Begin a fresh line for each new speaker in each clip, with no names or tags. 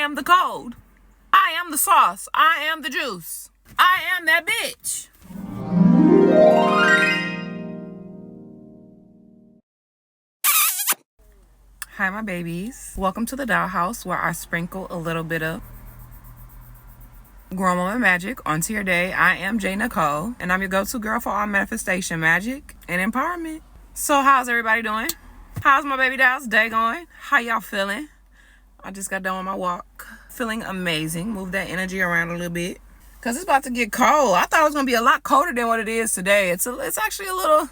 am the cold. I am the sauce. I am the juice. I am that bitch. Hi, my babies. Welcome to the dollhouse where I sprinkle a little bit of grown woman magic onto your day. I am J. Nicole, and I'm your go-to girl for all manifestation magic and empowerment. So how's everybody doing? How's my baby doll's day going? How y'all feeling? I just got done with my walk. Feeling amazing. Move that energy around a little bit. Because it's about to get cold. I thought it was going to be a lot colder than what it is today. It's actually a little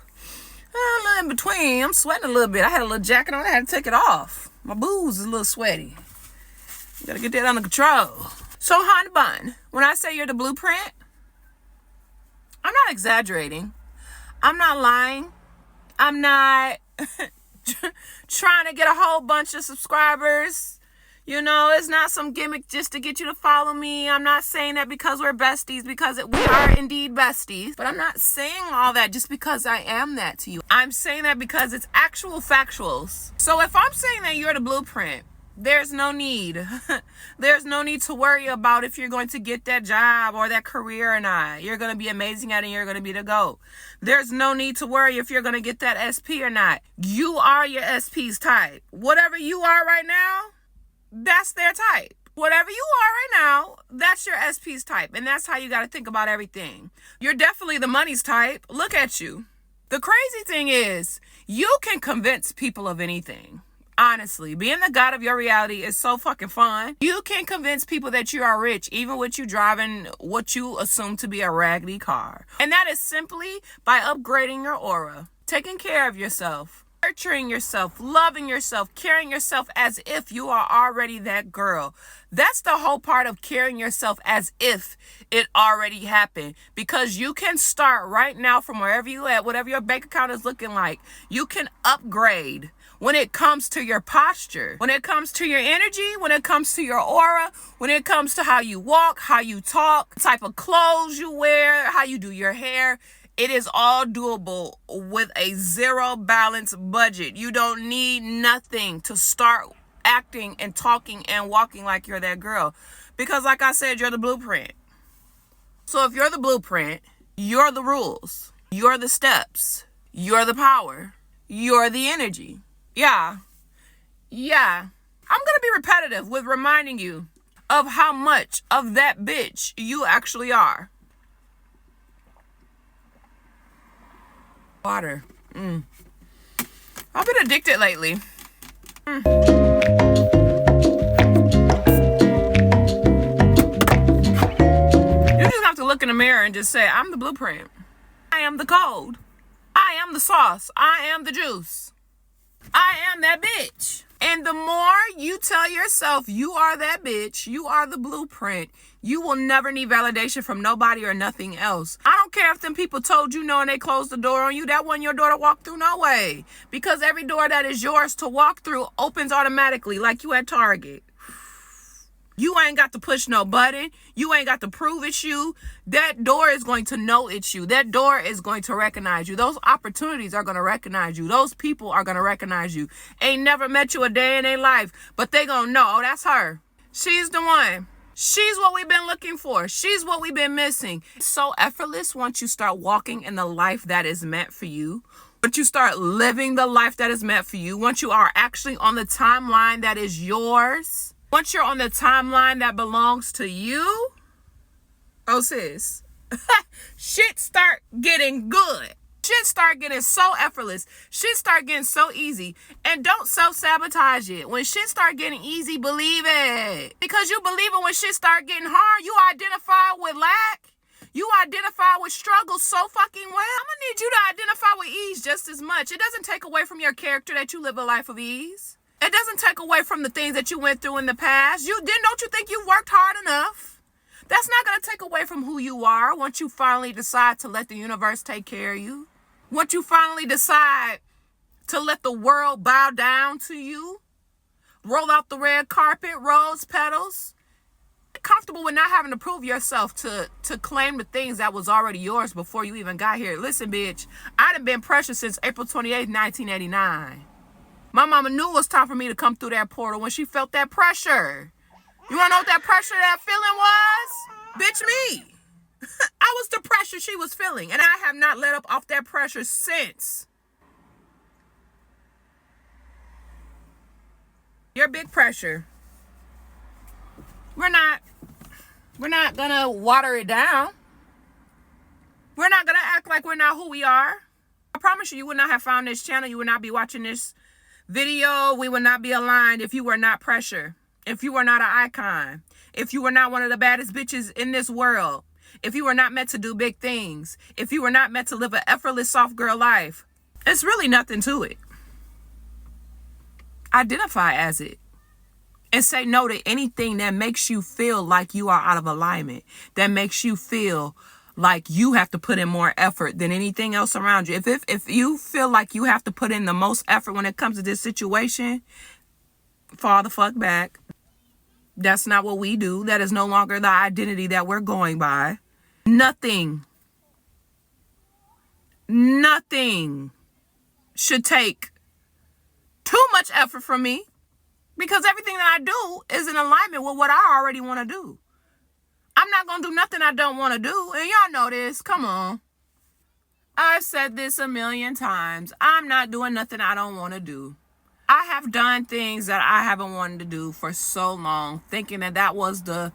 in between. I'm sweating a little bit. I had a little jacket on. I had to take it off. My booze is a little sweaty. You got to get that under control. So, honey bun, when I say you're the blueprint, I'm not exaggerating. I'm not lying. I'm not trying to get a whole bunch of subscribers. You know, it's not some gimmick just to get you to follow me. I'm not saying that because we're besties, because we are indeed besties. But I'm not saying all that just because I am that to you. I'm saying that because it's actual factuals. So if I'm saying that you're the blueprint, there's no need. There's no need to worry about if you're going to get that job or that career or not. You're going to be amazing at it and you're going to be the GOAT. There's no need to worry if you're going to get that SP or not. You are your SP's type. Whatever you are right now, that's their type. Whatever you are right now, that's your SP's type. And that's how you got to think about everything. You're definitely the money's type. Look at you. The crazy thing is, you can convince people of anything. Honestly, being the god of your reality is so fucking fun. You can convince people that you are rich, even with you driving what you assume to be a raggedy car. And that is simply by upgrading your aura, taking care of yourself, nurturing yourself, loving yourself, carrying yourself as if you are already that girl. That's the whole part of carrying yourself as if it already happened. Because you can start right now from wherever you at, whatever your bank account is looking like. You can upgrade when it comes to your posture, when it comes to your energy, when it comes to your aura, when it comes to how you walk, how you talk, the type of clothes you wear, how you do your hair. It is all doable with a zero balance budget. You don't need nothing to start acting and talking and walking like you're that girl. Because like I said, you're the blueprint. So if you're the blueprint, you're the rules. You're the steps. You're the power. You're the energy. Yeah. I'm going to be repetitive with reminding you of how much of that bitch you actually are. Water. I've been addicted lately. You just have to look in the mirror and just say, I'm the blueprint. I am the cold. I am the sauce. I am the juice. I am that bitch. And the more you tell yourself you are that bitch, you are the blueprint, you will never need validation from nobody or nothing else. I don't care if them people told you no and they closed the door on you. That wasn't your door to walk through, no way. Because every door that is yours to walk through opens automatically like you at Target. You ain't got to push no button. You ain't got to prove it's you. That door is going to know it's you. That door is going to recognize you. Those opportunities are going to recognize you. Those people are going to recognize you. Ain't never met you a day in their life, but they going to know, oh, that's her. She's the one. She's what we've been looking for. She's what we've been missing. It's so effortless once you start walking in the life that is meant for you. Once you start living the life that is meant for you. Once you are actually on the timeline that is yours. Once you're on the timeline that belongs to you, oh sis, shit start getting good. Shit start getting so effortless. Shit start getting so easy. And don't self-sabotage it. When shit start getting easy, believe it. Because you believe it when shit start getting hard. You identify with lack. You identify with struggle so fucking well. I'm gonna need you to identify with ease just as much. It doesn't take away from your character that you live a life of ease. It doesn't take away from the things that you went through in the past. Don't you think you worked hard enough? That's not going to take away from who you are once you finally decide to let the universe take care of you. Once you finally decide to let the world bow down to you. Roll out the red carpet, rose petals. Get comfortable with not having to prove yourself to claim the things that was already yours before you even got here. Listen, bitch, I done been precious since April 28th, 1989. My mama knew it was time for me to come through that portal when she felt that pressure. You wanna know what that pressure, that feeling was? Bitch, me. I was the pressure she was feeling, and I have not let up off that pressure since. Your big pressure. We're not gonna water it down. We're not gonna act like we're not who we are. I promise you would not have found this channel. You would not be watching this video. We would not be aligned if you were not pressure. If you were not an icon. If you were not one of the baddest bitches in this world. If you were not meant to do big things. If you were not meant to live an effortless soft girl life. It's really nothing to it. Identify as it. And say no to anything that makes you feel like you are out of alignment. That makes you feel like you have to put in more effort than anything else around you. If you feel like you have to put in the most effort when it comes to this situation, fall the fuck back. That's not what we do. That is no longer the identity that we're going by. Nothing should take too much effort from me, because everything that I do is in alignment with what I already want to do. I'm not going to do nothing I don't want to do. And y'all know this. Come on. I've said this a million times. I'm not doing nothing I don't want to do. I have done things that I haven't wanted to do for so long, thinking that that was the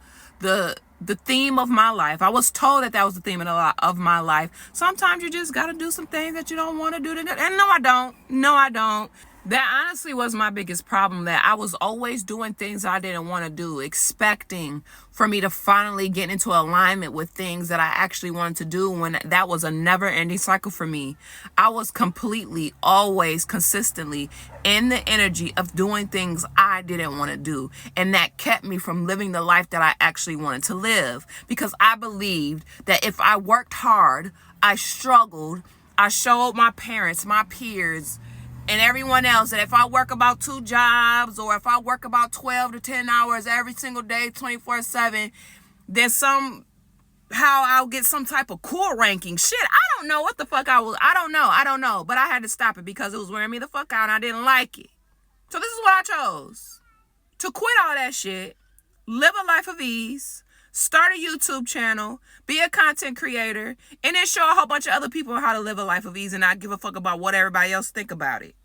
theme of my life. I was told that that was the theme of my life. Sometimes you just got to do some things that you don't want to do. And no, I don't. No, I don't. That honestly was my biggest problem, that I was always doing things I didn't want to do, expecting for me to finally get into alignment with things that I actually wanted to do, when that was a never-ending cycle for me. I was completely, always, consistently in the energy of doing things I didn't want to do. And that kept me from living the life that I actually wanted to live. Because I believed that if I worked hard, I struggled, I showed my parents, my peers, and everyone else that if I work about 2 jobs, or if I work about 12 to 10 hours every single day, 24/7, then somehow I'll get some type of cool ranking. Shit, I don't know what the fuck I don't know. But I had to stop it because it was wearing me the fuck out and I didn't like it. So this is what I chose. To quit all that shit, live a life of ease, start a YouTube channel, be a content creator, and then show a whole bunch of other people how to live a life of ease and not give a fuck about what everybody else think about it.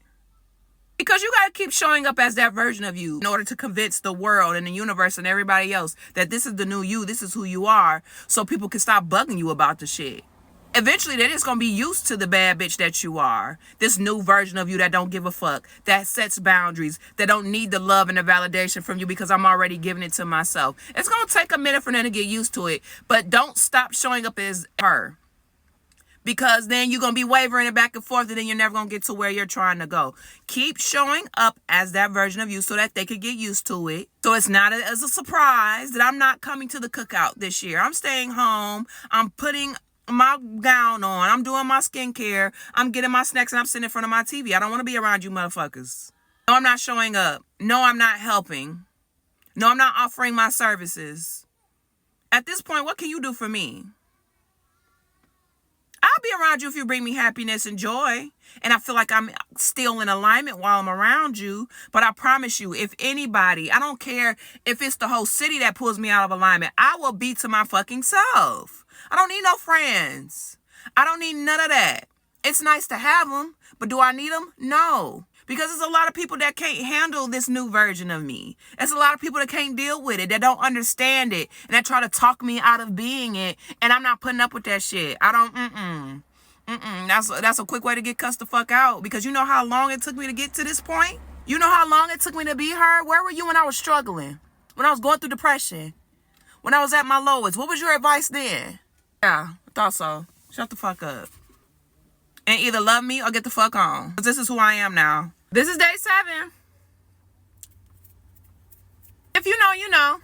Because you got to keep showing up as that version of you in order to convince the world and the universe and everybody else that this is the new you, this is who you are, so people can stop bugging you about the shit. Eventually, they're just going to be used to the bad bitch that you are. This new version of you that don't give a fuck, that sets boundaries, that don't need the love and the validation from you because I'm already giving it to myself. It's going to take a minute for them to get used to it, but don't stop showing up as her. Because then you're going to be wavering it back and forth, and then you're never going to get to where you're trying to go. Keep showing up as that version of you so that they could get used to it. So it's not as a surprise that I'm not coming to the cookout this year. I'm staying home. I'm putting my gown on. I'm doing my skincare. I'm getting my snacks, and I'm sitting in front of my TV. I don't want to be around you motherfuckers. No, I'm not showing up. No, I'm not helping. No, I'm not offering my services. At this point, what can you do for me? I'll be around you if you bring me happiness and joy. And I feel like I'm still in alignment while I'm around you. But I promise you, if anybody, I don't care if it's the whole city that pulls me out of alignment, I will be to my fucking self. I don't need no friends. I don't need none of that. It's nice to have them, but do I need them? No. Because there's a lot of people that can't handle this new version of me. There's a lot of people that can't deal with it, that don't understand it, and that try to talk me out of being it, and I'm not putting up with that shit. I don't, That's a quick way to get cussed the fuck out, because you know how long it took me to get to this point? You know how long it took me to be her? Where were you when I was struggling? When I was going through depression? When I was at my lowest? What was your advice then? Yeah, I thought so. Shut the fuck up. And either love me or get the fuck on. Because this is who I am now. This is day 7. If you know, you know.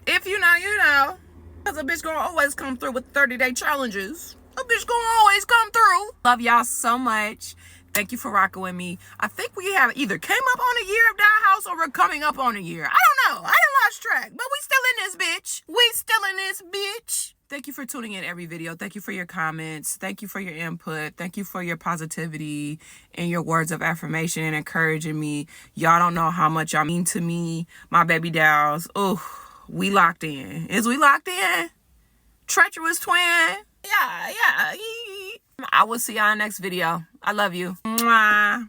If you know, you know. Because a bitch gonna always come through with 30-day challenges. A bitch gonna always come through. Love y'all so much. Thank you for rocking with me. I think we have either came up on a year of Dollhouse or we're coming up on a year. I don't know. I done lost track. But we still in this bitch. We still in this bitch. Thank you for tuning in every video. Thank you for your comments. Thank you for your input. Thank you for your positivity and your words of affirmation and encouraging me. Y'all don't know how much y'all mean to me. My baby dolls. Ooh. we locked in. Is we locked in? Treacherous twin. Yeah. I will see y'all in the next video. I love you. Mwah.